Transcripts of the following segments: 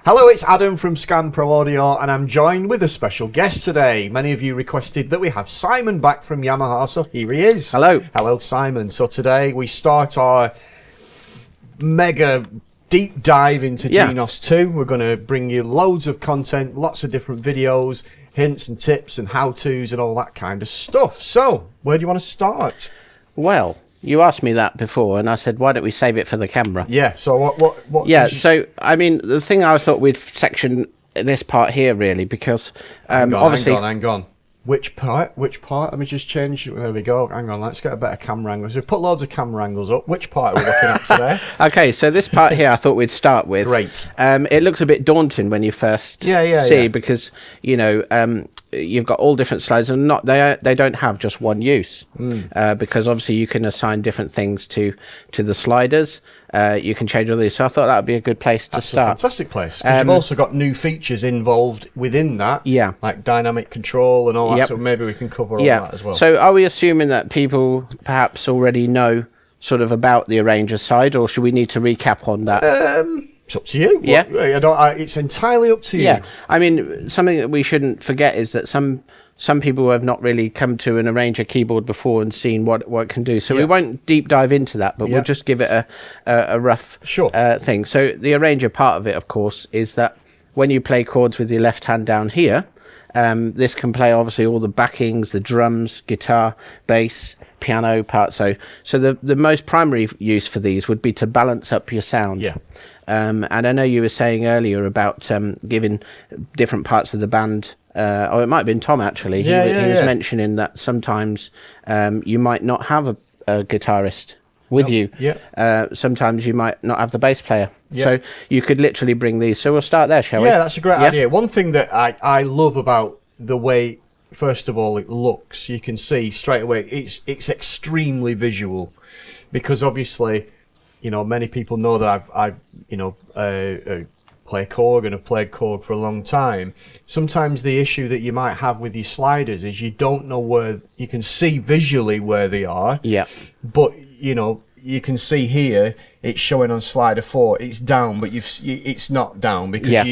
Hello, it's Adam from Scan Pro Audio, and I'm joined with a special guest today. Many of you requested that we have Simon back from Yamaha, so here he is. Hello. Hello, Simon. So today we start our mega deep dive into Genos 2. We're going to bring you loads of content, lots of different videos, hints and tips and how-tos and all that kind of stuff. So, where do you want to start? Well, you asked me that before, and I said, why don't we save it for the camera? Yeah, so what Yeah, so, I mean, the thing I thought we'd section this part here, really, because obviously... Hang on. Which part? Let me just change. There we go. Hang on, let's get a better camera angle. So we put loads of camera angles up. Which part are we looking at today? Okay, so this part here I thought we'd start with. Great. It looks a bit daunting when you first see, because, you know, you've got all different slides, and they don't have just one use, because obviously you can assign different things to the sliders. You can change all these, so I thought that would be a good place to start. A fantastic place, because you've also got new features involved within that, like dynamic control and all that, so maybe we can cover all that as well. So are we assuming that people perhaps already know sort of about the arranger side, or should we need to recap on that? It's up to you. Yeah. It's entirely up to you. Yeah. I mean, something that we shouldn't forget is that some people have not really come to an arranger keyboard before and seen what it can do. So we won't deep dive into that, but we'll just give it a rough thing. So the arranger part of it, of course, is that when you play chords with your left hand down here, this can play obviously all the backings, the drums, guitar, bass, piano parts. So the most primary use for these would be to balance up your sound. Yeah. And I know you were saying earlier about giving different parts of the band, or it might have been Tom actually. He was mentioning that sometimes you might not have a guitarist with you. Yeah. Sometimes you might not have the bass player. Yeah. So you could literally bring these. So we'll start there, shall we? Yeah, that's a great idea. One thing that I love about the way, first of all, it looks, you can see straight away, it's extremely visual, because obviously, you know, many people know that I've play Korg and have played Korg for a long time. Sometimes the issue that you might have with your sliders is you don't know where, you can see visually where they are. Yeah. But, you know, you can see here, it's showing on slider 4, it's down, but it's not down, because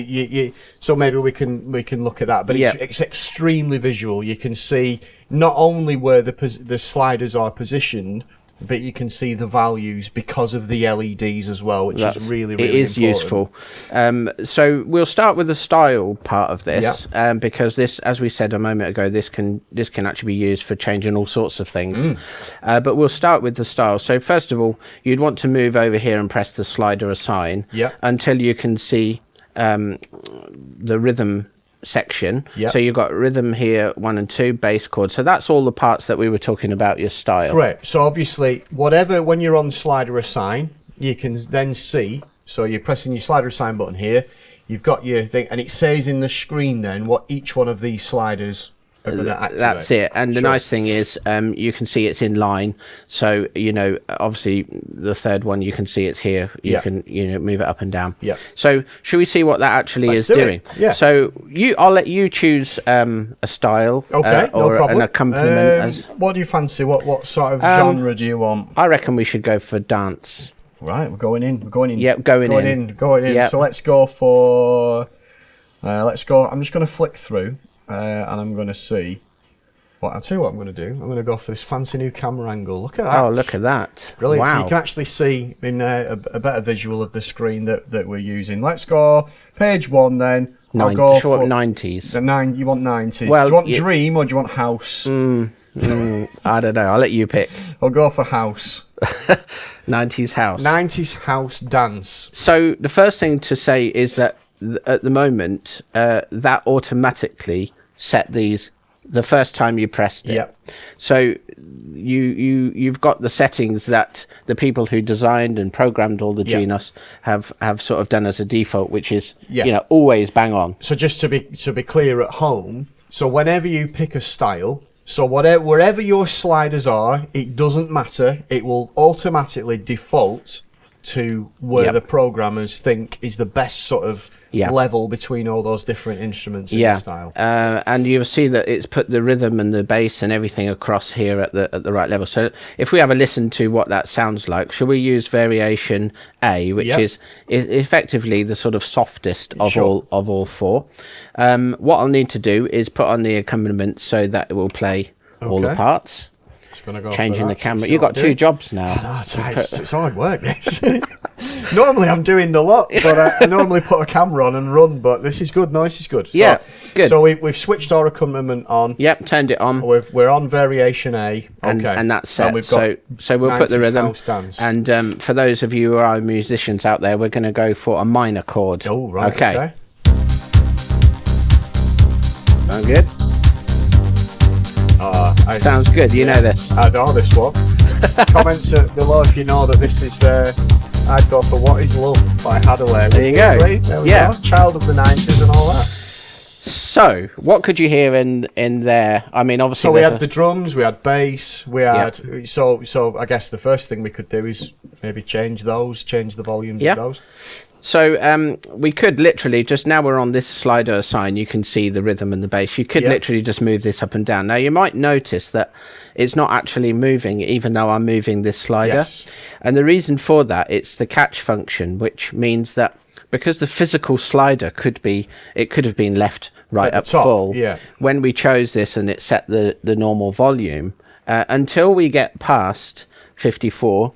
so maybe we can look at that. But it's extremely visual. You can see not only where the sliders are positioned, but you can see the values because of the LEDs as well, which is really important. Useful. So we'll start with the style part of this, because this, as we said a moment ago, this can actually be used for changing all sorts of things. But we'll start with the style. So first of all, you'd want to move over here and press the slider assign until you can see the rhythm section. So you've got rhythm here, 1 and 2, bass chord. So that's all the parts that we were talking about, your style. Correct. So obviously, when you're on slider assign, you can then see, so you're pressing your slider assign button here, you've got your thing, and it says in the screen then what each one of these sliders are going to activate. That's it. And the nice thing is, you can see it's in line. So, you know, obviously the third one, you can see it's here. You can, you know, move it up and down. Yeah. So should we see what that actually is doing? Yeah. So I'll let you choose a style or an accompaniment. What do you fancy? What sort of genre do you want? I reckon we should go for dance. Right, we're going in. Yep, going in. Yep. So let's go for. I'm just going to flick through. And I'm going to see. I'll tell you what I'm going to do. I'm going to go for this fancy new camera angle. Look at that. Oh, look at that. Brilliant. Wow. So you can actually see in a better visual of the screen that we're using. Let's go page 1 then. I'll go for 90s. You want 90s. Well, do you want Dream or do you want House? I don't know. I'll let you pick. I'll go for House. 90s house. 90s house dance. So the first thing to say is that at the moment, that automatically set these the first time you pressed it. Yep. So you've got the settings that the people who designed and programmed all the Genos have sort of done as a default, which is you know, always bang on. So just to be clear at home, so whenever you pick a style, so wherever your sliders are, it doesn't matter. It will automatically default to where the programmers think is the best sort of level between all those different instruments in the style. And you'll see that it's put the rhythm and the bass and everything across here at the right level. So if we have a listen to what that sounds like, shall we use variation A, which is effectively the sort of softest of all four. What I'll need to do is put on the accompaniment so that it will play all the parts. Changing the camera. You've got two jobs now. Oh, it's hard work, this. Normally I'm doing the lot, but I normally put a camera on and run, but this is good. No, this is good. Yeah, good. So we've switched our accompaniment on. Yep, turned it on. We're on variation A. Okay. And that's set. And we've got so we'll put the rhythm. And for those of you who are musicians out there, we're going to go for a minor chord. Oh, right. Okay. Sound good? Sounds good. You know this. I know this one. Comments below if you know that this is. I'd go for "What Is Love" by Hadaway. There you go. There we go. Child of the '90s and all that. So, what could you hear in there? I mean, obviously. So we had the drums, we had bass, we had. So I guess the first thing we could do is maybe change the volumes of those. So we could literally just, now we're on this slider sign, you can see the rhythm and the bass. You could literally just move this up and down. Now you might notice that it's not actually moving, even though I'm moving this slider. Yes. And the reason for that, it's the catch function, which means that because the physical slider could have been left right up full. Yeah. When we chose this and it set the normal volume, until we get past 54,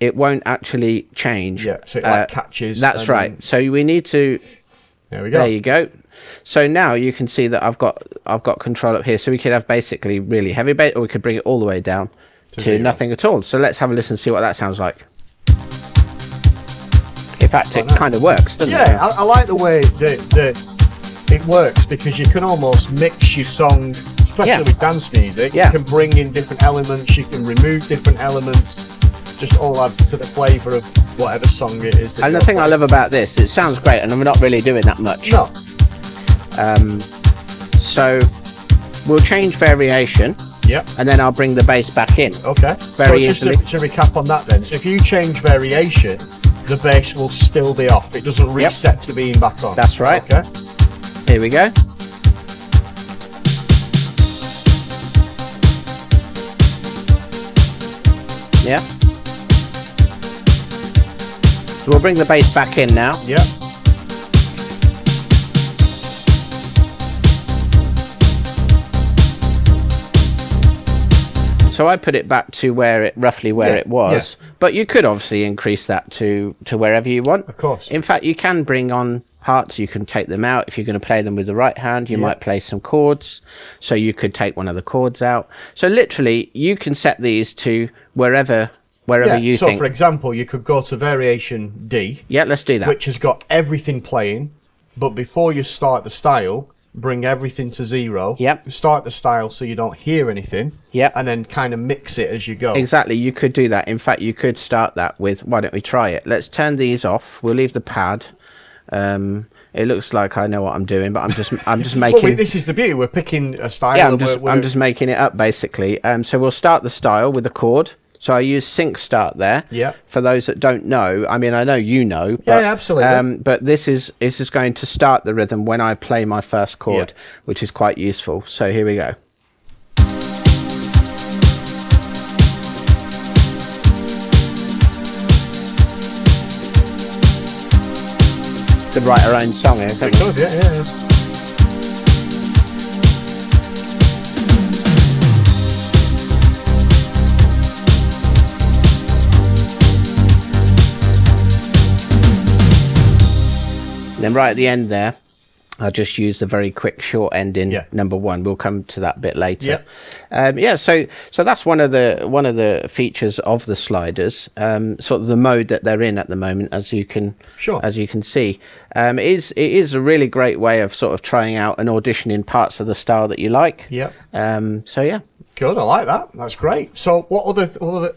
it won't actually change. Yeah, so it catches. That's right. So we need to. There we go. There you go. So now you can see that I've got control up here. So we could have basically really heavy bass, or we could bring it all the way down to nothing at all. So let's have a listen and see what that sounds like. In fact, it kind of works, doesn't it? Yeah, I like the way that it works, because you can almost mix your song. Especially with dance music, you can bring in different elements, you can remove different elements, just all adds to the flavour of whatever song it is. And the thing I love about this, it sounds great, and I'm not really doing that much. No. So we'll change variation. Yep. And then I'll bring the bass back in. Okay. Very easily. To recap on that then, so if you change variation, the bass will still be off. It doesn't reset to being back on. That's right. Okay. Here we go. Yeah. So we'll bring the bass back in now. Yeah. So I put it back to roughly where it was, but you could obviously increase that to wherever you want. Of course. In fact, you can bring on parts, you can take them out. If you're going to play them with the right hand, you might play some chords, so you could take one of the chords out. So literally you can set these to wherever you think. So for example, you could go to variation D. Yeah, let's do that. Which has got everything playing, but before you start the style, bring everything to 0. Yep. Start the style so you don't hear anything. Yep. And then kind of mix it as you go. Exactly, you could do that. In fact, you could start that with, why don't we try it? Let's turn these off. We'll leave the pad. It looks like I know what I'm doing, but I'm just making. Well, this is the beauty. We're picking a style. Yeah, I'm just making it up basically. So we'll start the style with a chord. So I use sync start there. Yeah. For those that don't know, I mean, I know you know. But, yeah, absolutely. But this is going to start the rhythm when I play my first chord, which is quite useful. So here we go. To write our own song here. It does, yeah. Then right at the end there, I'll just use the very quick short ending number 1. We'll come to that a bit later. So that's one of the features of the sliders. Sort of the mode that they're in at the moment, as you can see. It is a really great way of sort of trying out and auditioning parts of the style that you like. Yeah. So yeah. Good, I like that. That's great. So what other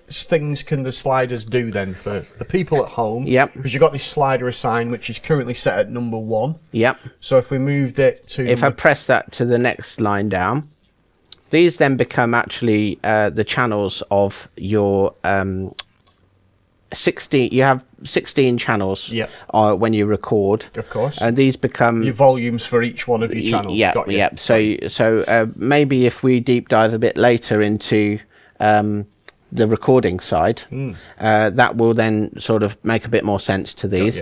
things can the sliders do then for the people at home? Yep. Because you've got this slider assigned, which is currently set at number 1. Yep. So if we moved it to... If I press that to the next line down, these then become actually the channels of your 16. You have 16 channels. Yep. When you record. Of course. And these become your volumes for each one of your channels. Yeah. Got you. Yeah. So maybe if we deep dive a bit later into the recording side, that will then sort of make a bit more sense to these.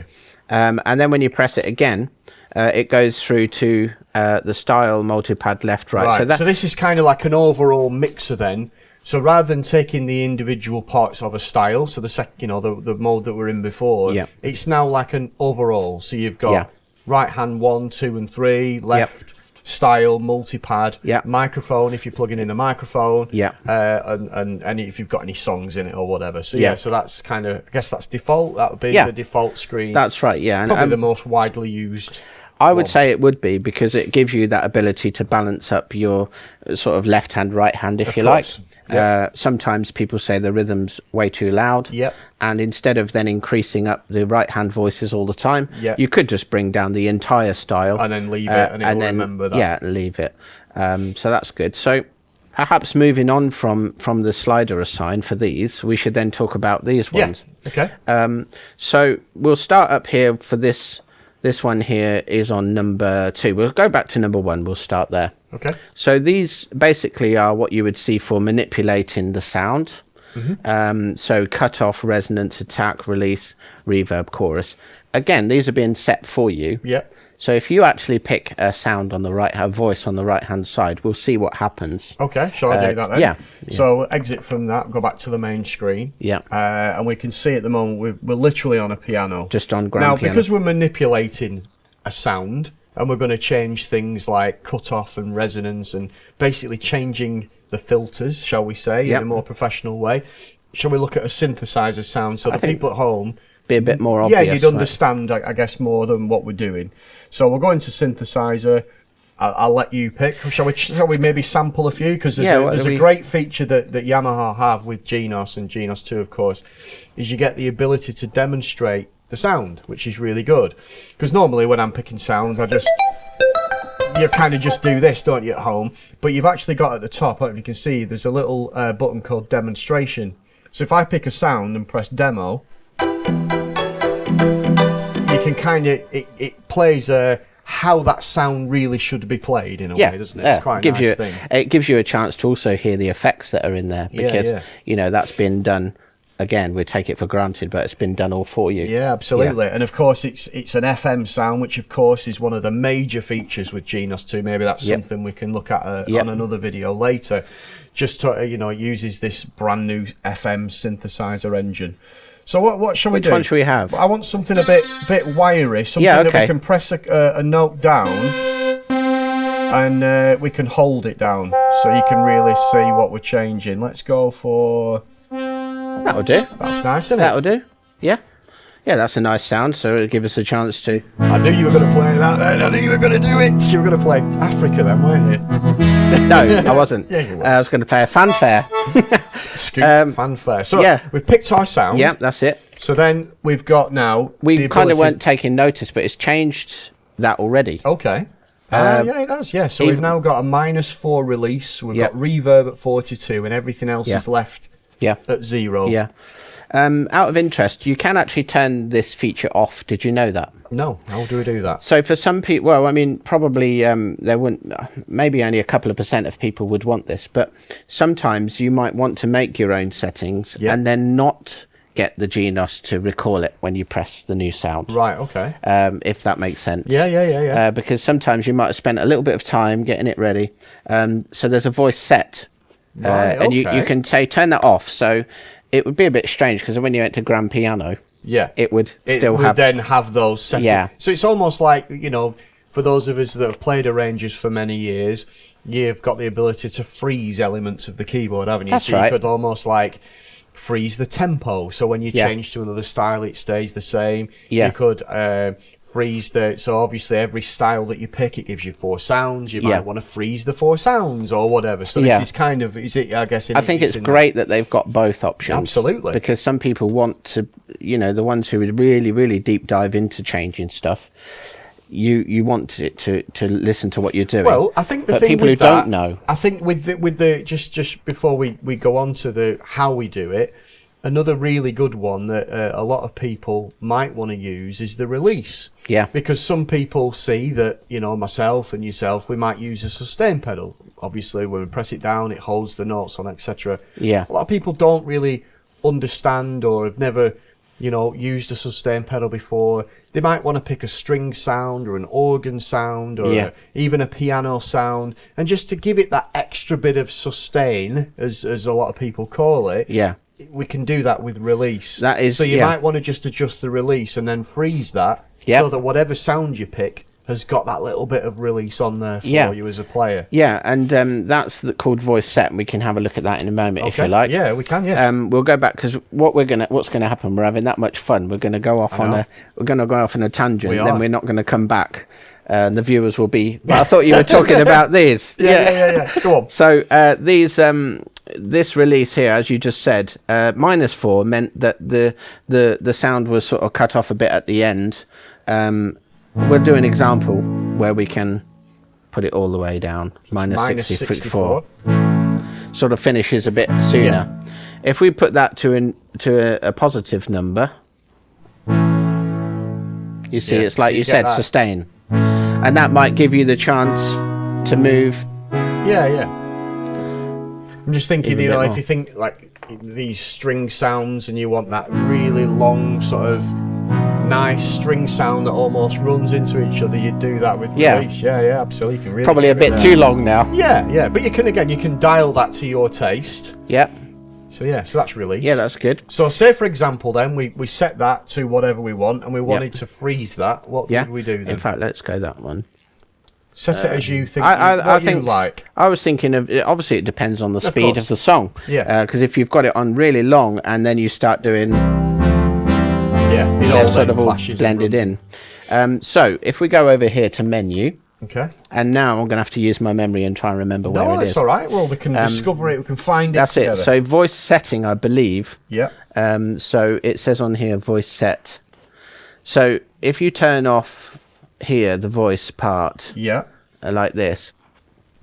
And then when you press it again, it goes through to the style multipad left, right. So this is kind of like an overall mixer then. So rather than taking the individual parts of a style, so the mode that we're in before, it's now like an overall. So you've got right hand 1, 2, and 3, left style, multipad, microphone if you're plugging in a microphone, and if you've got any songs in it or whatever. So so that's kind of, I guess that's default. That would be the default screen. That's right. Yeah, probably the most widely used. I would say it would be, because it gives you that ability to balance up your sort of left hand, right hand, if you like. Sometimes people say the rhythm's way too loud, and instead of then increasing up the right hand voices all the time, you could just bring down the entire style and then leave it, and it'll remember that. Yeah, leave it. So that's good. So perhaps moving on from the slider assign for these, we should then talk about these ones. Okay. So we'll start up here for this. This one here is on number 2. We'll go back to number 1. We'll start there. Okay. So these basically are what you would see for manipulating the sound. So cut off, resonance, attack, release, reverb, chorus. Again, these are being set for you. Yep. So if you actually pick a sound on the right, a voice on the right hand side, we'll see what happens. Okay, shall I do that then? Yeah. So exit from that, go back to the main screen. Yeah. And we can see at the moment we're literally on a piano. Just on grand piano. Now, because we're manipulating a sound, and we're going to change things like cut-off and resonance, and basically changing the filters, shall we say, in a more professional way, shall we look at a synthesizer sound so the people at home... be a bit more obvious. Yeah, you'd understand, I guess, more than what we're doing. So we'll go into synthesizer. I'll let you pick. Shall we maybe sample a few? Because there's a great feature that Yamaha have with Genos and Genos 2, of course, is you get the ability to demonstrate the sound, which is really good. Because normally when I'm picking sounds, you kind of just do this, don't you, at home? But you've actually got at the top, I don't know if you can see, there's a little button called demonstration. So if I pick a sound and press demo, you can kind of, it plays how that sound really should be played in a way, doesn't it? It's quite a nice thing. It gives you a chance to also hear the effects that are in there, because that's been done. Again, we take it for granted, but it's been done all for you. Yeah, absolutely. And of course, it's an FM sound, which of course is one of the major features with Genos 2. Maybe that's something we can look at on another video later. Just to, it uses this brand new FM synthesizer engine. So what shall we do? Which one should we have? I want something a bit wiry, something that we can press a note down, and we can hold it down, so you can really see what we're changing. Let's go for... That'll do. That's nice, isn't it? That'll do. Yeah. Yeah, that's a nice sound, so it'll give us a chance to... I knew you were going to play that then. I knew you were going to do it. You were going to play Africa then, weren't you? No, I wasn't. Yeah, you were. I was going to play a fanfare. Scoop fanfare. So we've picked our sound. Yeah, that's it. So then we've got now... We kind of weren't taking notice, but it's changed that already. Okay. Yeah, it has, yeah. So we've now got a -4 release. We've got reverb at 42, and everything else is left at 0. Yeah. Out of interest, you can actually turn this feature off. Did you know that? No. How do we do that? So for some people, well, I mean, probably there wouldn't, maybe only a couple of % of people would want this, but sometimes you might want to make your own settings and then not get the Genos to recall it when you press the new sound. Right, okay. If that makes sense. Yeah. Because sometimes you might have spent a little bit of time getting it ready. So there's a voice set. And you can say, turn that off. So it would be a bit strange, because when you went to grand piano, it would then have those settings. Yeah. So it's almost like, for those of us that have played arrangers for many years, you've got the ability to freeze elements of the keyboard, haven't you? That's so right. You could almost like freeze the tempo, so when you change to another style it stays the same. You could freeze so obviously every style that you pick, it gives you 4 sounds. You might want to freeze the 4 sounds or whatever. So this is kind of, I guess I think it's great that they've got both options. Absolutely. Because some people want to, the ones who would really, really deep dive into changing stuff, you want it to listen to what you're doing. Well, I think the thing people with who don't know, I think with the just before we go on to the how we do it, another really good one that a lot of people might want to use is the release. Yeah. Because some people see that, you know, myself and yourself, we might use a sustain pedal. Obviously, when we press it down, it holds the notes on, etc. Yeah. A lot of people don't really understand or have never, you know, used a sustain pedal before. They might want to pick a string sound or an organ sound or even a piano sound, and just to give it that extra bit of sustain, as a lot of people call it. Yeah. We can do that with release. That is, so you might want to just adjust the release and then freeze that, so that whatever sound you pick has got that little bit of release on there for you as a player. Yeah, and that's called voice set, and we can have a look at that in a moment if you like. Yeah, we can. Yeah. We'll go back because what's gonna happen? We're having that much fun. We're gonna go off on a tangent. Then we're not gonna come back. The viewers will be. But I thought you were talking about these. Yeah. Go on. So these. This release here, as you just said, -4 meant that the sound was sort of cut off a bit at the end. We'll do an example where we can put it all the way down. -64. Sort of finishes a bit sooner. If we put that to a positive number, you see, it's like you said, sustain, and that might give you the chance to move. Yeah. I'm just thinking, you know, if you think like these string sounds and you want that really long sort of nice string sound that almost runs into each other, you do that with release. Yeah, absolutely. You can really probably a bit too long now. Yeah, but you can dial that to your taste. Yep. So that's release. Yeah, that's good. So say for example then we set that to whatever we want and we wanted to freeze that. What would we do then? In fact, let's go that one. Set it as you think. I think you like. I was thinking of, obviously it depends on the speed of the song. Yeah. Because if you've got it on really long and then you start doing, it all sort of all clashes blended in. So if we go over here to menu. Okay. And now I'm going to have to use my memory and try and remember where it is. No, that's all right. Well, we can discover it. We can find it. That's together. it. So voice setting, I believe. Yeah. So it says on here voice set. So if you turn off here the voice part, like this,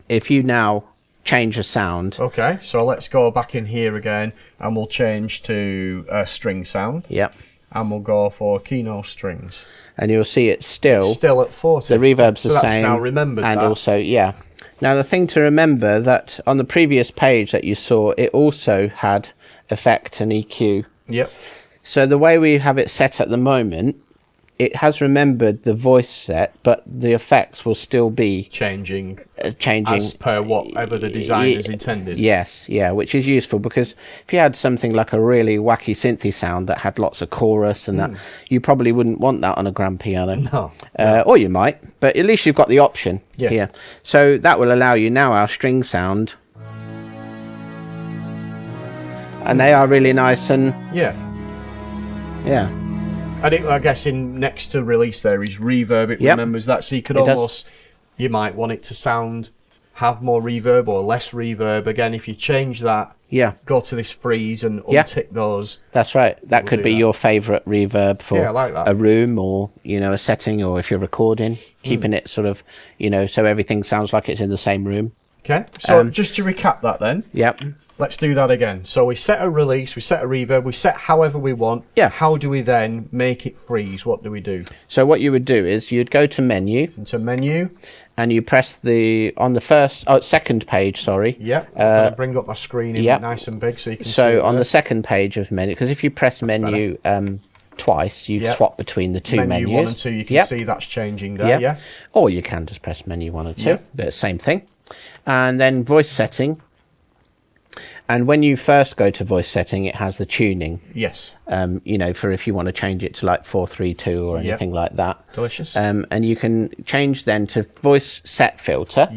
if you now change the sound, okay, so let's go back in here again and we'll change to a string sound, and we'll go for Genos strings, and you'll see it's still at 40. The reverb's the so same, that's now remembered, and that. Also now the thing to remember that on the previous page that you saw, it also had effect and EQ. So the way we have it set at the moment, it has remembered the voice set, but the effects will still be changing as per whatever the designer's intended. Yes, which is useful, because if you had something like a really wacky synthy sound that had lots of chorus and that, you probably wouldn't want that on a grand piano. No. Or you might, but at least you've got the option here. So that will allow you now our string sound, and they are really nice and And I guess in next to release there is reverb. It remembers that, so you could you might want it to have more reverb or less reverb. Again, if you change that, go to this freeze and untick those. That's right. That could be your favourite reverb for I like that. A room, or a setting, or if you're recording, keeping it sort of so everything sounds like it's in the same room. Okay. So just to recap that then. Let's do that again. So we set a release, we set a reverb, we set however we want. How do we then make it freeze? What do we do? So what you would do is you'd go to menu. Into menu. And you press on the second page, sorry. I'll bring up my screen nice and big so you can see. So on the second page of menu, because if you press menu twice, you swap between the two menus. Menu 1 and 2, you can see that's changing there, Or you can just press menu 1 and 2, but same thing. And then voice setting. And when you first go to voice setting, it has the tuning. For if you want to change it to like 432 or anything like that. Delicious. And you can change then to voice set filter.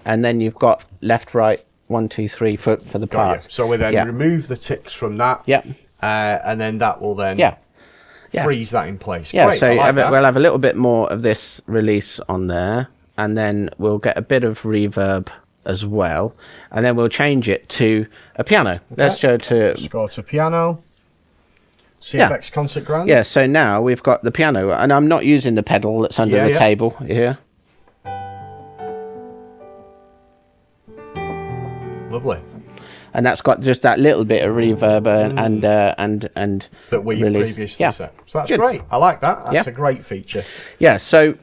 And then you've got left, right, 1, 2, 3 for the part. So we then remove the ticks from that. And then that will then freeze that in place. Great, so we'll have a little bit more of this release on there. And then we'll get a bit of reverb as well, and then we'll change it to a piano. Let's go to piano. CFX Concert Grand. So now we've got the piano, and I'm not using the pedal that's under the table here. Lovely. and that's got just that little bit of reverb and that we release. previously set. So that's great. I like that. That's a great feature. Yeah. So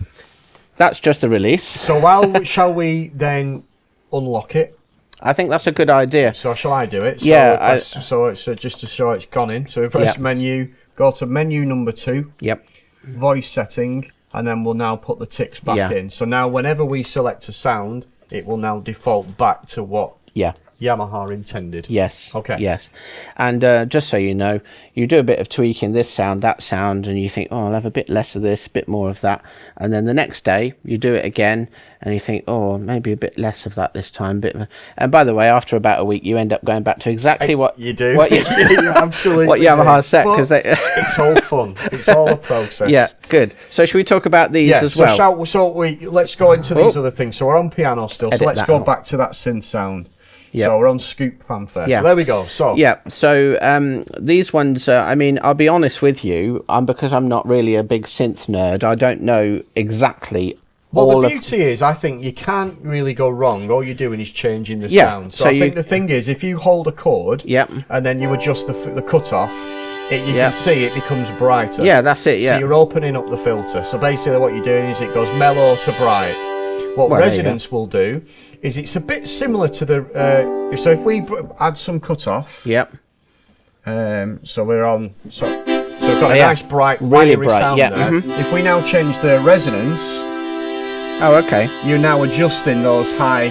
that's just a release. So shall we then unlock it? I think that's a good idea. So shall I do it? So Yeah. so it's just to show it's gone in. So we press menu, go to menu number 2. Yep. Voice setting, and then we'll now put the ticks back in. So now whenever we select a sound, it will now default back to what Yamaha intended. Yes. Okay. Yes. And just so you know, you do a bit of tweaking this sound, that sound, and you think, oh, I'll have a bit less of this, a bit more of that. And then the next day, you do it again, and you think, oh, maybe a bit less of that this time. And by the way, after about a week, you end up going back to exactly what you do. What you absolutely what Yamaha set, because it's all fun. It's all a process. Yeah, good. So should we talk about these as well? Let's go into these other things. So we're on piano still. So let's go back to that synth sound. Yep. So we're on scoop fanfare. So there we go. So these ones, I mean, I'll be honest with you, because I'm not really a big synth nerd, I don't know exactly. Well, the beauty is, I think you can't really go wrong. All you're doing is changing the sound. So I think the thing is, if you hold a chord and then you adjust the cutoff, you can see it becomes brighter. Yeah, that's it. Yeah. So you're opening up the filter. So basically, what you're doing is it goes mellow to bright. What resonance will do is it's a bit similar to the. So if we add some cutoff. Yep. So we're on. So we've got a nice bright, really bright sound there. If we now change the resonance. Oh, okay. You're now adjusting those high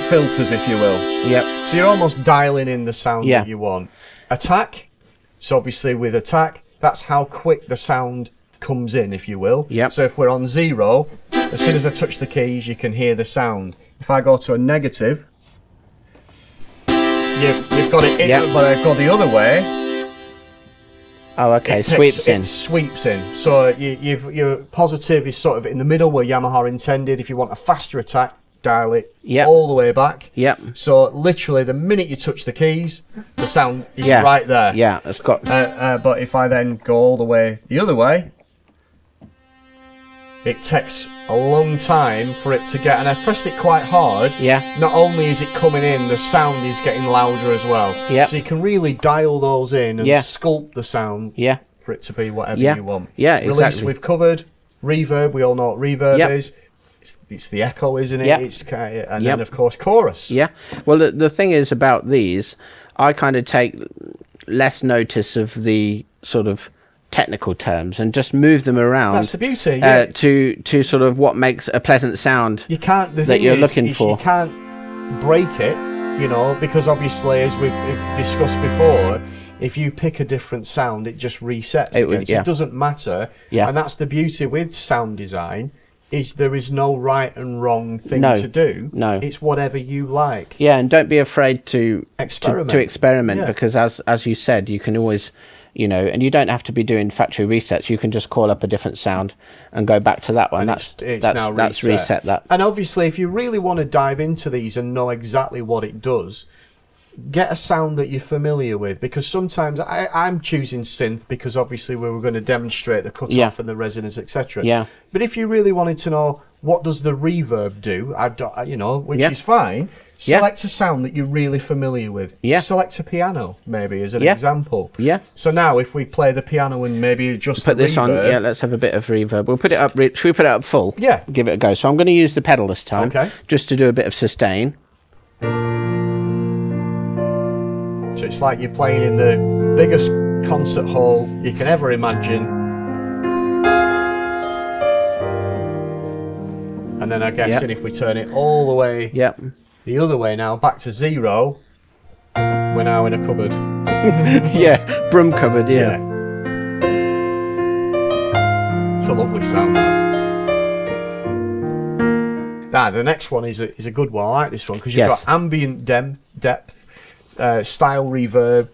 filters, if you will. Yep. So you're almost dialing in the sound that you want. Attack. So obviously with attack, that's how quick the sound comes in, if you will. Yep. So if we're on 0, as soon as I touch the keys, you can hear the sound. If I go to a negative, you've got it in, but I go the other way. Oh, okay. It sweeps in. So your positive is sort of in the middle where Yamaha intended. If you want a faster attack, dial it all the way back. Yep. So literally, the minute you touch the keys, the sound is right there. Yeah, it's got. But if I then go all the way the other way, it takes a long time for it to get, and I pressed it quite hard. Yeah. Not only is it coming in, the sound is getting louder as well. Yeah. So you can really dial those in and sculpt the sound. Yeah. For it to be whatever you want. Yeah, exactly. Release we've covered. Reverb, we all know what reverb is. It's the echo, isn't it? It's and then of course chorus. Yeah. Well, the thing is about these, I kind of take less notice of the sort of technical terms and just move them around. That's the beauty. To sort of what makes a pleasant sound. You can't. That you're looking for. You can't break it, because obviously, as we've discussed before, if you pick a different sound, it just resets. It doesn't matter. Yeah. And that's the beauty with sound design. Is there is no right and wrong thing to do. No. It's whatever you like. Yeah, and don't be afraid to experiment. Because as you said, you can always, and you don't have to be doing factory resets. You can just call up a different sound and go back to that one. And that's reset that. And obviously, if you really want to dive into these and know exactly what it does, get a sound that you're familiar with, because sometimes I'm choosing synth because obviously we were going to demonstrate the cutoff and the resonance, etc. Yeah. But if you really wanted to know what does the reverb do, which is fine, select a sound that you're really familiar with. Yeah. Select a piano, maybe, as an example. Yeah. So now if we play the piano and maybe just put this reverb, on, let's have a bit of reverb. We'll put it up. Should we put it up full? Yeah. Give it a go. So I'm going to use the pedal this time, just to do a bit of sustain. So it's like you're playing in the biggest concert hall you can ever imagine. And then I guess if we turn it all the way the other way now, back to 0, we're now in a cupboard. Yeah, broom cupboard, yeah. It's a lovely sound, Now, the next one is a good one. I like this one because you've got ambient depth, style reverb,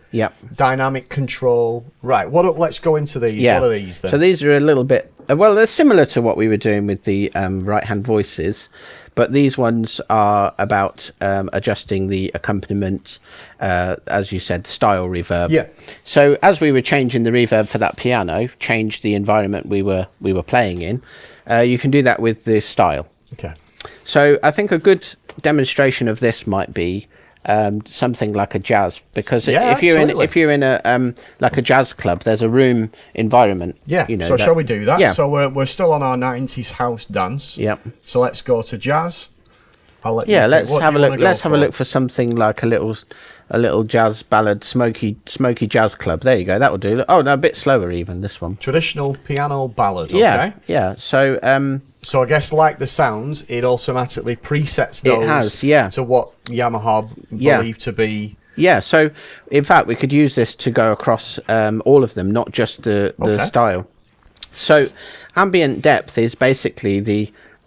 dynamic control. Right, let's go into these. What are these then? So these are a little bit, they're similar to what we were doing with the right-hand voices, but these ones are about adjusting the accompaniment, as you said, style reverb. Yeah. So as we were changing the reverb for that piano, change the environment we were playing in, you can do that with the style. Okay. So I think a good demonstration of this might be something like a jazz, because if you're in a like a jazz club, there's a room environment. Yeah. So shall we do that? Yeah. So we're still on our 90s house dance. Yep. So let's go to jazz. I'll let you let's have a look. Let's have a look for something like a little jazz ballad, smoky jazz club. There you go. That will do. Oh no, a bit slower even, this one. Traditional piano ballad. Yeah. Okay. Yeah. So I guess like the sounds, it automatically presets those. It has, yeah. To what Yamaha believe to be. Yeah. So in fact, we could use this to go across all of them, not just the style. So ambient depth is basically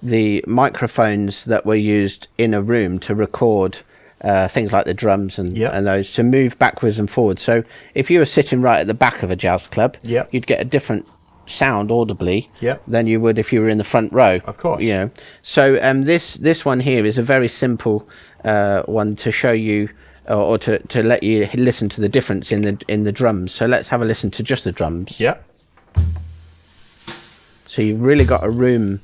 the microphones that were used in a room to record things like the drums and those, to move backwards and forwards. So if you were sitting right at the back of a jazz club, you'd get a different sound audibly than you would if you were in the front row. Of course. You know. So this one here is a very simple one to show you, or to let you listen to the difference in the drums. So let's have a listen to just the drums. Yeah. So you've really got a room.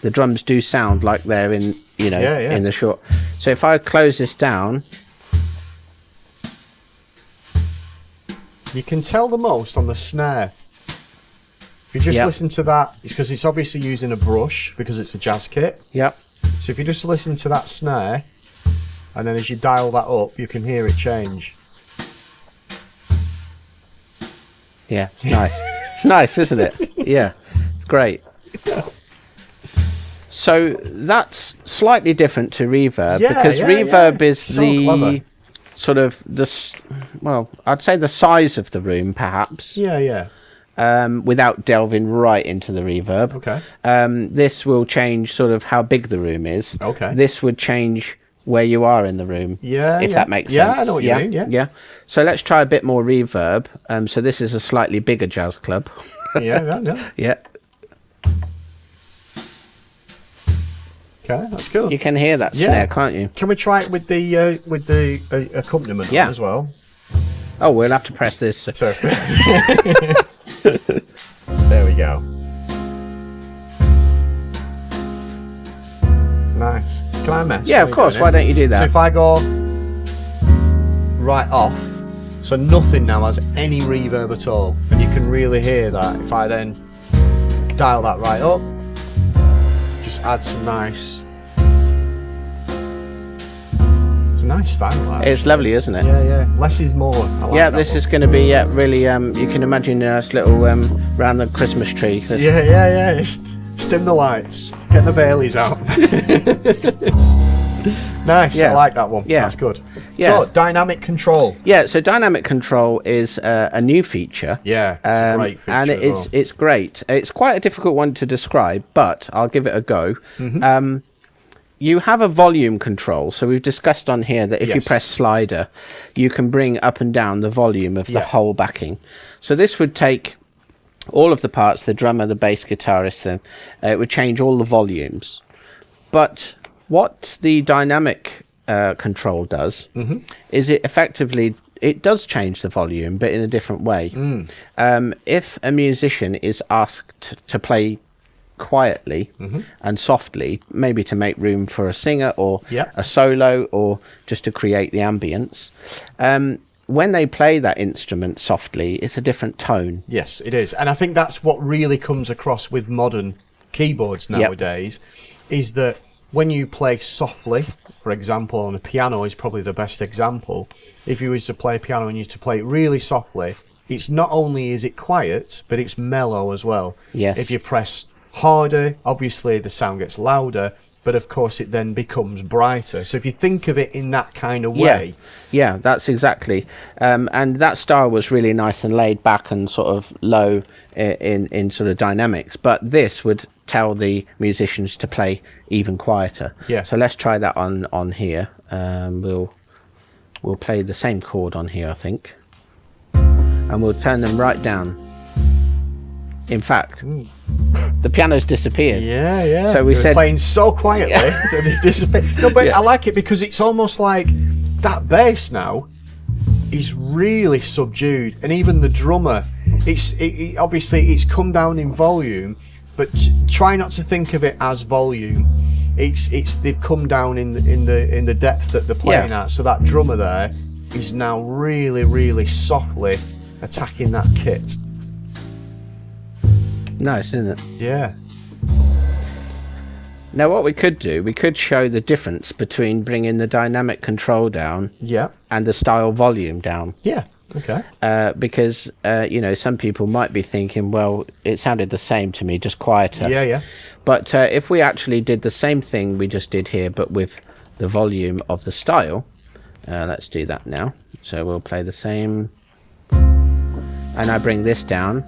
The drums do sound like they're in, in the short. So if I close this down, you can tell the most on the snare. If you just listen to that, it's because it's obviously using a brush because it's a jazz kit. Yep. So if you just listen to that snare, and then as you dial that up, you can hear it change. Yeah, it's nice. It's nice, isn't it? Yeah, it's great. So that's slightly different to reverb, because reverb is the sort of I'd say the size of the room, perhaps. Yeah. Without delving right into the reverb. Okay. This will change sort of how big the room is. Okay. This would change where you are in the room. If that makes sense. Yeah, I know what you mean. Yeah. So let's try a bit more reverb. So this is a slightly bigger jazz club. Yeah. Yeah. Okay, that's cool. You can hear that snare, can't you? Can we try it with the accompaniment on as well? Oh, we'll have to press this. There we go. Nice. Can I mess? Yeah, of course. Why don't you do that? So if I go right off, so nothing now has any reverb at all, and you can really hear that. If I then dial that right up, just add some nice. It's a nice style. It's lovely, isn't it? Yeah. Less is more. I like this is going to be really. You can imagine a nice little round the Christmas tree. Yeah. Stim the lights. Get the Baileys out. Nice. Yeah. I like that one. Yeah. That's good. Yeah. So dynamic control. Yeah. So dynamic control is a new feature. Yeah. It's a great feature. And it's great. It's quite a difficult one to describe, but I'll give it a go. Mm-hmm. You have a volume control. So we've discussed on here that if you press slider, you can bring up and down the volume of the whole backing. So this would take all of the parts, the drummer, the bass guitarist, then it would change all the volumes. But what the dynamic control does is it effectively, it does change the volume, but in a different way. If a musician is asked to play quietly and softly, maybe to make room for a singer or a solo, or just to create the ambience, when they play that instrument softly, it's a different tone. Yes, it is. And I think that's what really comes across with modern keyboards nowadays, is that when you play softly, for example, on a piano is probably the best example. If you was to play a piano and you used to play it really softly, it's not only is it quiet, but it's mellow as well. Yes. If you press harder, obviously the sound gets louder, but of course it then becomes brighter. So if you think of it in that kind of way. Yeah, that's exactly. And that style was really nice and laid back and sort of low in sort of dynamics. But this would tell the musicians to play even quieter. Yeah. So let's try that on here. We'll play the same chord on here, I think. And we'll turn them right down. In fact, the piano's disappeared. Yeah. So we said playing so quietly that it disappeared. No, but I like it because it's almost like that bass now is really subdued, and even the drummer Obviously it's come down in volume, but try not to think of it as volume. They've come down in the depth that they're playing at. So that drummer there is now really, really softly attacking that kit. Nice, isn't it? Yeah. Now what we could do, we could show the difference between bringing the dynamic control down and the style volume down. Yeah. Okay. Because some people might be thinking, well, it sounded the same to me, just quieter. Yeah. But if we actually did the same thing we just did here, but with the volume of the style, let's do that now. So we'll play the same, and I bring this down.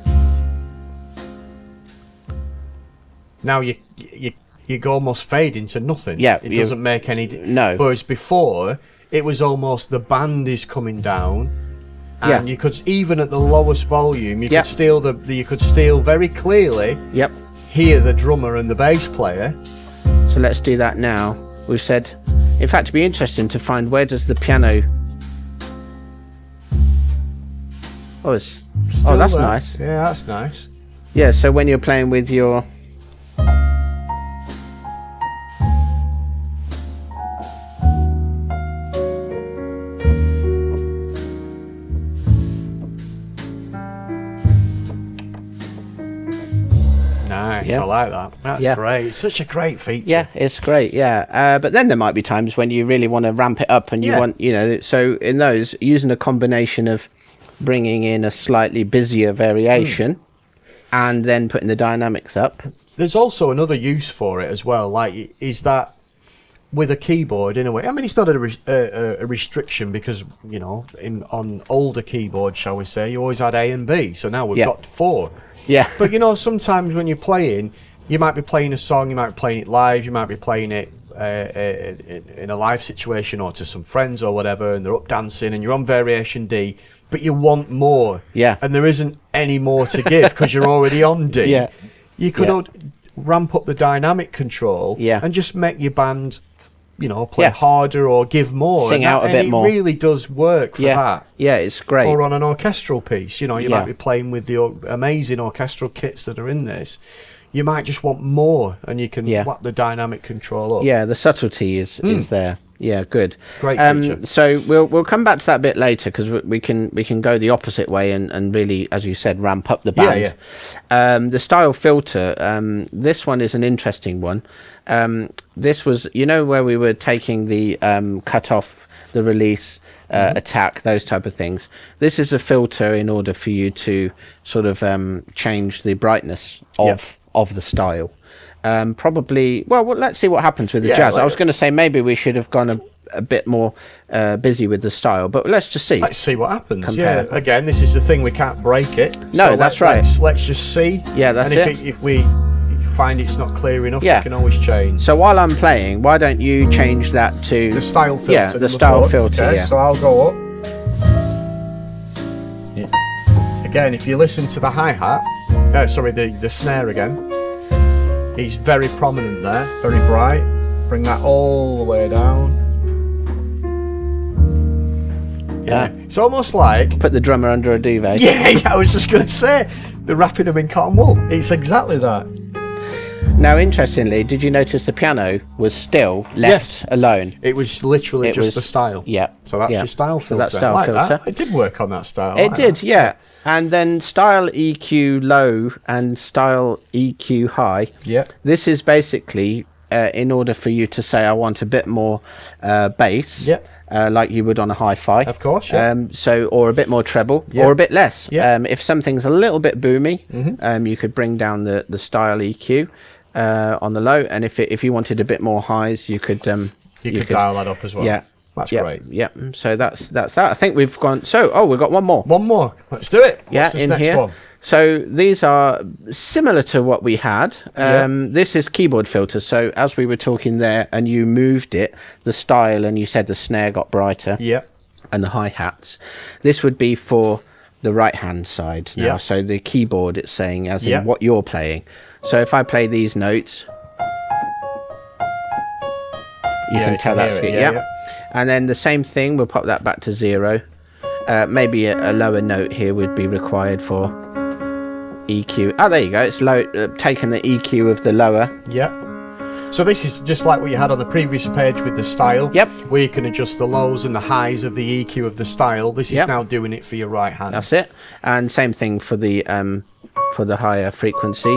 Now you almost fade into nothing. Yeah, it doesn't make any. No. Whereas before, it was almost the band is coming down, and you could, even at the lowest volume, you could still very clearly. Yep. Hear the drummer and the bass player. So let's do that now. We've said, in fact, it'd be interesting to find where does the piano. Oh, that's there. nice. Yeah, that's nice. Yeah, so when you're playing with your. Nice, I like that. That's great. It's such a great feature. Yeah, it's great. Yeah, but then there might be times when you really want to ramp it up, and you want, so in those, using a combination of bringing in a slightly busier variation, and then putting the dynamics up. There's also another use for it as well. Like, is that with a keyboard in a way? I mean, it's not a restriction because on older keyboards, shall we say, you always had A and B. So now we've got 4. Yeah. But sometimes when you're playing, you might be playing a song, you might be playing it live, you might be playing it in a live situation or to some friends or whatever, and they're up dancing, and you're on variation D, but you want more. Yeah. And there isn't any more to give because you're already on D. Yeah. You could ramp up the dynamic control and just make your band, play harder or give more. Sing out a bit more. It really does work for that. Yeah, it's great. Or on an orchestral piece, you might be playing with the amazing orchestral kits that are in this. You might just want more, and you can whack the dynamic control up. Yeah, the subtlety is there. Yeah, good. Great feature. So we'll come back to that a bit later, because we can go the opposite way and really, as you said, ramp up the band. The style filter, this one is an interesting one. This was, where we were taking the cut off, the release, attack, those type of things. This is a filter in order for you to sort of change the brightness of the style. Probably, well, let's see what happens with the jazz. I was going to say maybe we should have gone a bit more busy with the style, but let's just see. Let's see what happens. Compare. Yeah, again, this is the thing, we can't break it. No, so that's right. Let's just see. Yeah, that's it. And if we find it's not clear enough, we can always change. So while I'm playing, why don't you change that to the style filter? Yeah, the style filter. Okay, so I'll go up. Again, if you listen to the hi-hat, the snare again, it's very prominent there, very bright. Bring that all the way down. Yeah, it's almost like put the drummer under a duvet. Yeah, I was just going to say, they're wrapping them in cotton wool. It's exactly that. Now, interestingly, did you notice the piano was still left alone? It was literally just the style. Yeah. So that's your style filter. So that's style filter. That. It did work on that style. It did, yeah. And then style EQ low and style EQ high. Yeah. This is basically in order for you to say, I want a bit more bass. Yeah. Like you would on a hi-fi. Of course, yeah. Or a bit more treble, or a bit less. Yeah. If something's a little bit boomy, you could bring down the style EQ on the low, and if you wanted a bit more highs, you could dial that up as well. Yeah. That's great. Yeah. So that's that. I think we've gone. So we've got one more. One more. Let's do it. What's this next one? So these are similar to what we had. This is keyboard filter. So as we were talking there, and you moved it, the style, and you said the snare got brighter. Yeah. And the hi-hats. This would be for the right-hand side now. Yeah. So the keyboard, it's saying as in what you're playing. So if I play these notes, you can tell that's it. Yeah. And then the same thing, we'll pop that back to 0. Maybe a lower note here would be required for EQ. Oh, there you go. It's low, taking the EQ of the lower. Yep. So this is just like what you had on the previous page with the style. Yep. Where you can adjust the lows and the highs of the EQ of the style. This is now doing it for your right hand. That's it. And same thing for the higher frequency.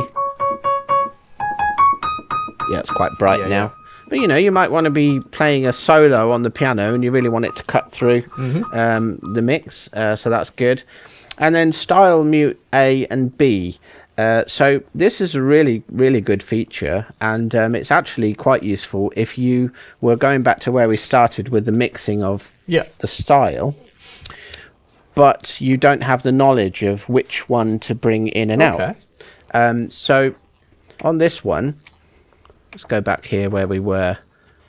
Yeah, it's quite bright now. Yeah. But you know, you might want to be playing a solo on the piano and you really want it to cut through the mix. So that's good. And then style mute A and B. So this is a really, really good feature, and it's actually quite useful if you were going back to where we started with the mixing of the style, but you don't have the knowledge of which one to bring in and out. So on this one, let's go back here where we were.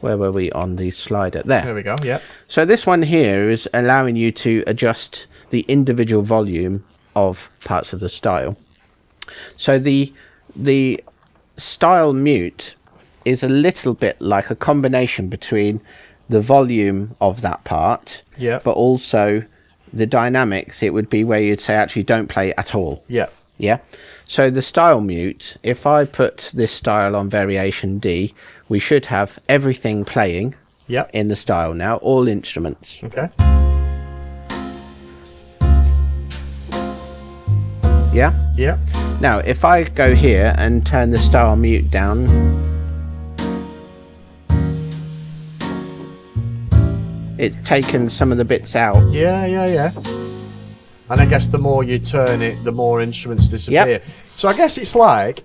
Where were we on the slider? There we go. Yeah. So this one here is allowing you to adjust the individual volume of parts of the style. So the style mute is a little bit like a combination between the volume of that part, but also the dynamics. It would be where you'd say actually don't play at all. Yeah. So the style mute, if I put this style on variation D, we should have everything playing in the style now, all instruments. Okay. Yeah. Now, if I go here and turn the style mute down, it's taken some of the bits out. Yeah. And I guess the more you turn it, the more instruments disappear. So I guess it's like,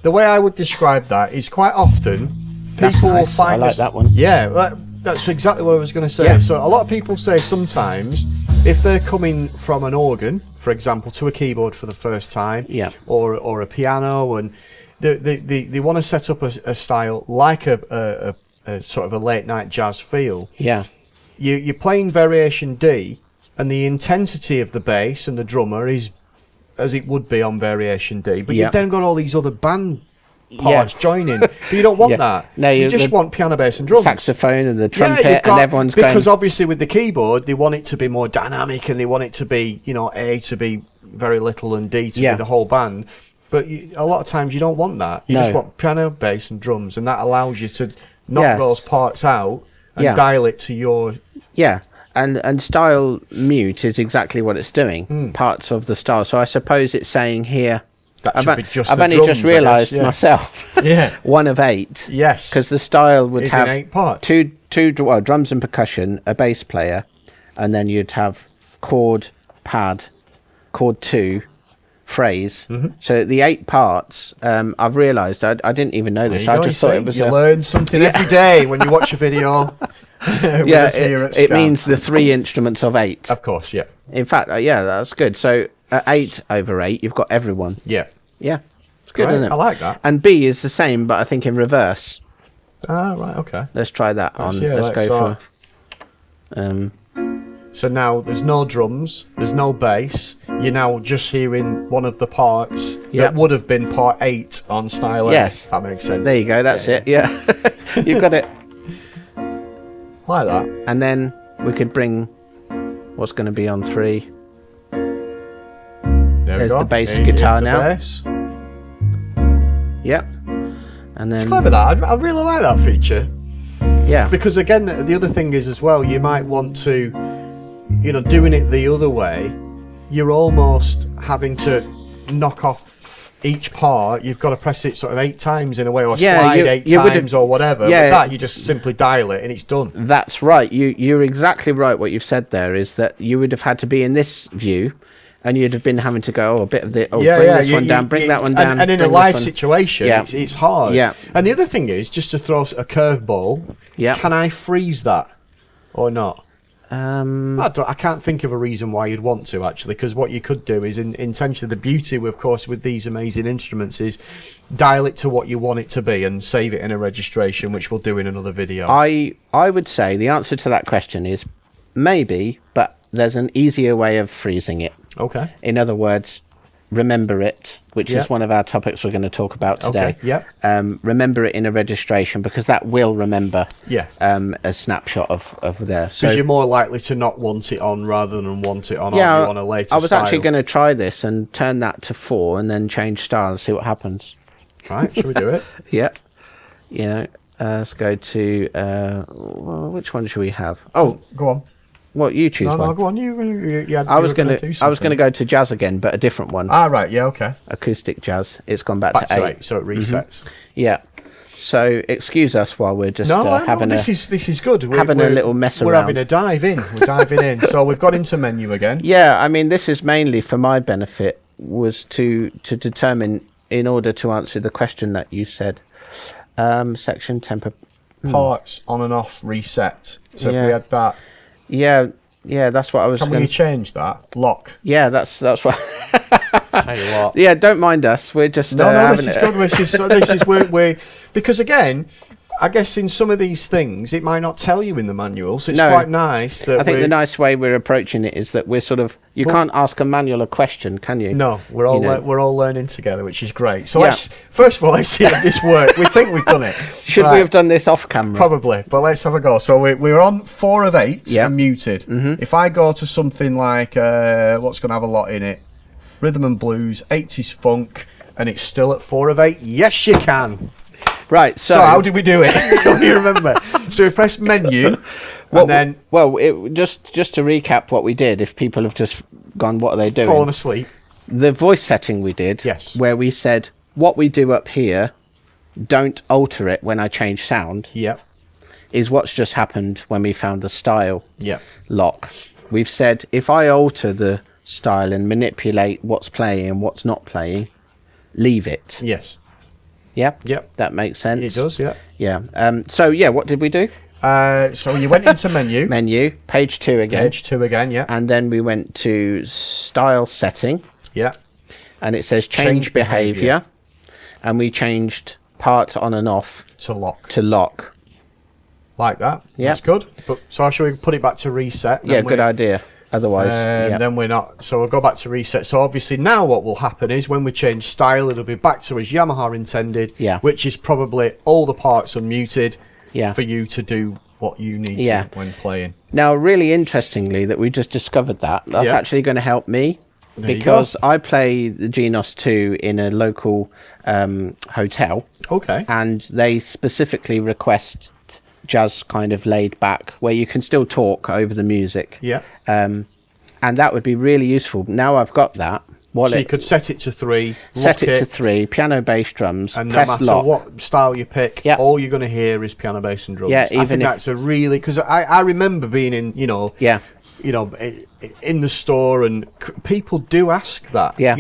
the way I would describe that is quite often people will find... I like that one. Yeah, that's exactly what I was going to say. So a lot of people say sometimes, if they're coming from an organ, for example, to a keyboard for the first time, or a piano, and they want to set up a style like a sort of a late night jazz feel. You're playing variation D, and the intensity of the bass and the drummer is as it would be on variation D, but you've then got all these other band parts joining, but you don't want that. No, you just want piano, bass and drums, saxophone and the trumpet, and everyone's going, because obviously with the keyboard they want it to be more dynamic, and they want it to be, you know, A to be very little and D to be the whole band. But a lot of times you don't want that. You just want piano, bass and drums, and that allows you to knock those parts out and dial it to your... And style mute is exactly what it's doing, parts of the style. So I suppose it's saying here, I've only just realised myself, 1 of 8. Yes. Because the style would have 8 parts. two drums and percussion, a bass player, and then you'd have chord, pad, chord 2, phrase. So the 8 parts, I've realised, I didn't even know this. I just thought it was... You learn something every day when you watch a video. It means the 3 instruments of 8. Of course, In fact, that's good. So 8 over 8, you've got everyone. Yeah. It's good, isn't it? I like that. And B is the same, but I think in reverse. Right, okay. Let's try that on. Let's go for... So now there's no drums, there's no bass. You're now just hearing one of the parts that would have been part 8 on style A. Yes. That makes sense. There you go, that's it. You've got it. Like that. And then we could bring what's going to be on 3. There's the bass guitar now. Bass. Yep. And then... It's clever that. I really like that feature. Yeah. Because again, the other thing is as well, you might want to, you know, doing it the other way, you're almost having to knock off each part. You've got to press it sort of 8 times in a way, or slide 8 times or whatever. With that, you just simply dial it and it's done. That's right. You're exactly right. What you've said there is that you would have had to be in this view, and you'd have been having to go, a bit of the, bring this one down, bring that one down. And in a live situation, it's hard. Yeah. And the other thing is, just to throw a curveball, can I freeze that or not? I can't think of a reason why you'd want to, actually, because what you could do is, intentionally, the beauty, of course, with these amazing instruments is dial it to what you want it to be and save it in a registration, which we'll do in another video. I would say the answer to that question is maybe, but there's an easier way of freezing it. Okay. In other words, remember it, which is one of our topics we're going to talk about today. Okay. Yeah. Remember it in a registration, because that will remember a snapshot of there. So you're more likely to not want it on rather than want it on, yeah, on a later I was style. actually going to try this and turn that to 4 and then change style and see what happens. Right, shall we do it? Yeah. You know, let's go to, well, which one should we have? Oh, go on. What, you choose one? No, go on. I was going to go to jazz again, but a different one. Ah, right. Yeah. Okay. Acoustic jazz. It's gone back to 8. So it resets. Yeah. So excuse us while we're just having this is good. Having a little mess around. We're having a dive in. We're diving in. So we've got into menu again. Yeah. I mean, this is mainly for my benefit, was to determine, in order to answer the question that you said, section tempo. Parts on and off reset. So if we had that. Yeah, that's what I was. Can we change that? Lock. Yeah, that's what. Tell you what. Yeah, don't mind us. We're just this is good. This is we because again, I guess in some of these things it might not tell you in the manual, so it's quite nice that. I think the nice way we're approaching it is that we're sort of can't ask a manual a question, can you? No, we're all learning together, which is great. So let's first of all let's see if this works. We think we've done it. Should we have done this off camera? Probably, but let's have a go. So we're on 4 of 8 and muted. Mm-hmm. If I go to something like what's going to have a lot in it, rhythm and blues, 80s funk, and it's still at 4 of 8. Yes, you can. Right, so how did we do it? Don't you remember? So we pressed menu, and then... Well, just to recap what we did, if people have just gone, what are they doing? Fallen asleep. The voice setting we did, yes, where we said, what we do up here, don't alter it when I change sound, is what's just happened when we found the style lock. We've said, if I alter the style and manipulate what's playing and what's not playing, leave it. Yes. Yeah. Yep. That makes sense. It does. Yeah. Yeah. So what did we do? So you went into menu. Menu. Page 2 again. Page 2 again. Yeah. And then we went to style setting. Yeah. And it says change behavior, and we changed part on and off to lock. Like that. Yeah. That's good. But so should we put it back to reset? Yeah. Good idea. Otherwise, then we're not. So we'll go back to reset. So obviously now what will happen is when we change style, it'll be back to as Yamaha intended. Yeah. Which is probably all the parts unmuted. Yeah. For you to do what you need to when playing. Now, really interestingly, that we just discovered that's actually going to help me, because I play the Genos 2 in a local hotel. Okay. And they specifically request jazz kind of laid back, where you can still talk over the music. Yeah. And that would be really useful. Now I've got that. So you could set it to 3, set it to 3, piano, bass, drums, and press no matter lock. what style you pick, all you're going to hear is piano, bass, and drums. Yeah, I think that's a really, because I remember being in, in the store, and people do ask that. Yeah.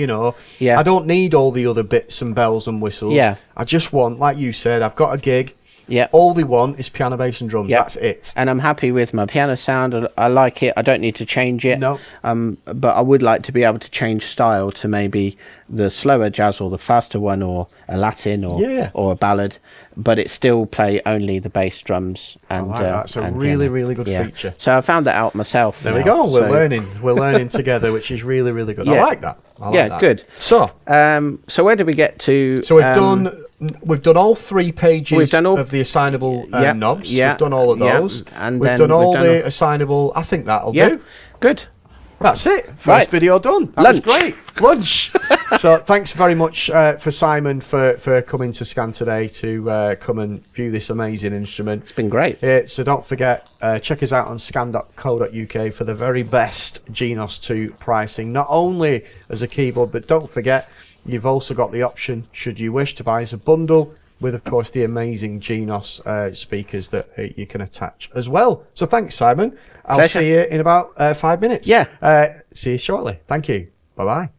I don't need all the other bits and bells and whistles. Yeah. I just want, like you said, I've got a gig. Yeah. All they want is piano, bass, and drums. That's it. And I'm happy with my piano sound. I like it. I don't need to change it. No. But I would like to be able to change style to maybe the slower jazz or the faster one, or a Latin or a ballad, but it still play only the bass, drums, and that's a really good feature. So I found that out myself. There we go. We're learning together, which is really good. I like that. Good. So where did we get to? So we've done all 3 pages of the assignable knobs. We've done all of those. And we've done all the assignable. I think that'll do. Good. That's it. First video done. That was great. Lunch. So thanks very much for Simon for coming to Scan today to come and view this amazing instrument. It's been great. So don't forget, check us out on scan.co.uk for the very best Genos 2 pricing, not only as a keyboard, but don't forget, you've also got the option, should you wish, to buy as a bundle with, of course, the amazing Genos speakers that you can attach as well. So thanks, Simon. I'll see you in about 5 minutes. Yeah. See you shortly. Thank you. Bye-bye.